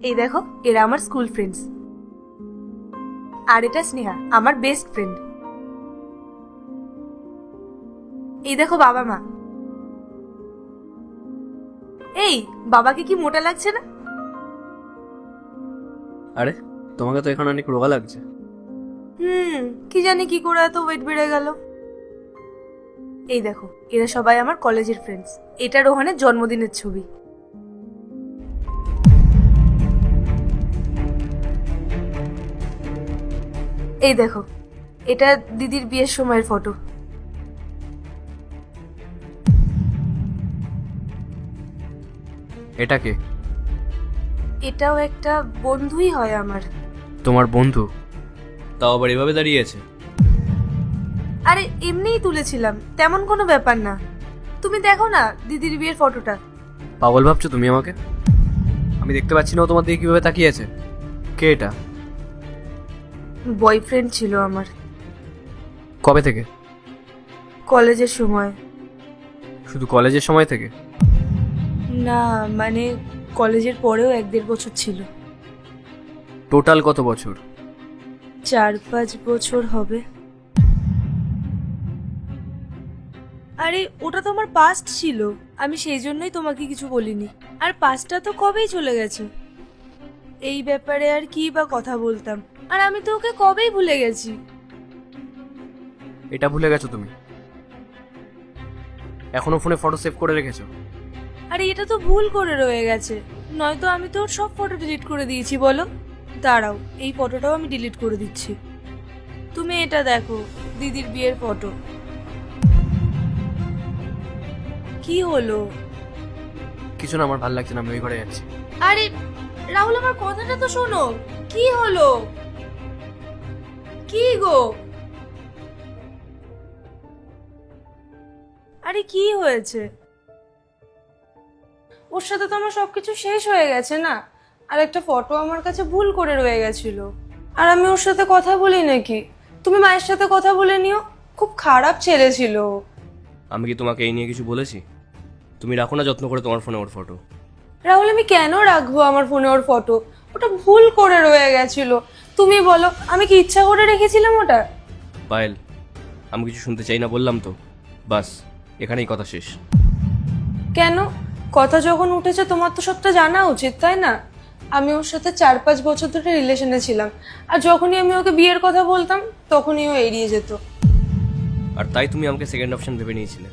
এই দেখো, এরা আমার স্কুল ফ্রেন্ডস, আর এটা স্নেহা, আমার বেস্ট ফ্রেন্ড। এই দেখো বাবা মা। এই, বাবাকে কি মোটা লাগছে না? আরে তোমাকে তো এখন অনেক রোগা লাগছে। কি জানি কি করে এত ওয়েট বেড়ে গেল। এই দেখো, এরা সবাই আমার কলেজের ফ্রেন্ডস। এটা রোহানের জন্মদিনের ছবি। এই দেখো, এটা দিদির বিয়ের সময়ের ফটো। এটা কে? এটাও একটা বন্ধুই হয় আমার। তোমার বন্ধু? তাও আবার এভাবে দাঁড়িয়েছে? আরে এমনিই তুলেছিলাম, তেমন কোনো ব্যাপার না। তুমি দেখো না দিদির বিয়ের ফটোটা। পাগল ভাবছো তুমি আমাকে? আমি দেখতে পাচ্ছি না ও তোমার দিকে কিভাবে তাকিয়েছে। কে এটা? বয়ফ্রেন্ড ছিল আমার, কবে থেকে? কলেজের সময়। শুধু কলেজের সময় থেকে? না মানে কলেজের পরেও 1-1.5 বছর ছিল। টোটাল কত বছর? 4-5 বছর হবে। আরে ওটা তো আমার পাস্ট ছিল, আমি সেই জন্যই তোমাকে কিছু বলিনি। আর পাস্টটা তো কবেই চলে গেছে, এই ব্যাপারে আর কি বা কথা বলতাম। আর আমি তো ওকে কবেই ভুলে গেছি। এটা ভুলে গেছো তুমি? এখনো ফোনে ফটো সেভ করে রেখেছো? আরে এটা তো ভুল করে রয়ে গেছে, নয়তো আমি তো ওর সব ফটো ডিলিট করে দিয়েছি। বলো, দাঁড়াও, এই ফটোটাও আমি ডিলিট করে দিচ্ছি। তুমি এটা দেখো, দিদির বিয়ের ফটো। কি হলো? কিছু না, আমার ভালো লাগছে না, আমি ওই ঘরে যাচ্ছি। আরে রাহুল, আমার কথাটা তো শোনো। কি হলো? কি গো? আরে কি হয়েছে? ওর সাথে তো আমার সবকিছু শেষ হয়ে গেছে না। আর একটা ফটো আমার কাছে ভুল করে রয়ে গেছিল, আর আমি ওর সাথে কথা বলি নাকি? তুমি মায়ের সাথে কথা বলে নিও, খুব খারাপ ছেলে ছিল। আমি কি তোমাকে এই নিয়ে কিছু বলেছি? তুমি রাখো না যত্ন করে তোমার ফোনে ওর ফটো। রাহুল, আমি কেন রাখবো আমার ফোনে ওর ফটো? ওটা ভুল করে রয়ে গেছিল। তুমি বলো, আমি কি ইচ্ছা করে রেখেছিলাম ওটা? পায়েল, আমি কিছু শুনতে চাই না বললাম তো। বাস, এখানেই কথা শেষ। কেন? কথা যখন উঠেছে তোমার তো সবটা জানা উচিত, তাই না? আমি ওর সাথে 4-5 বছর ধরে রিলেশনে ছিলাম, আর যখনই আমি ওকে বিয়ের কথা বলতাম তখনই ও এড়িয়ে যেত। আর তাই তুমি আমাকে সেকেন্ড অপশন ভেবে নিয়েছিলে।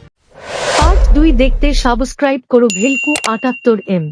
পার্ট 2 দেখতে সাবস্ক্রাইব করো ভেলকু 78M।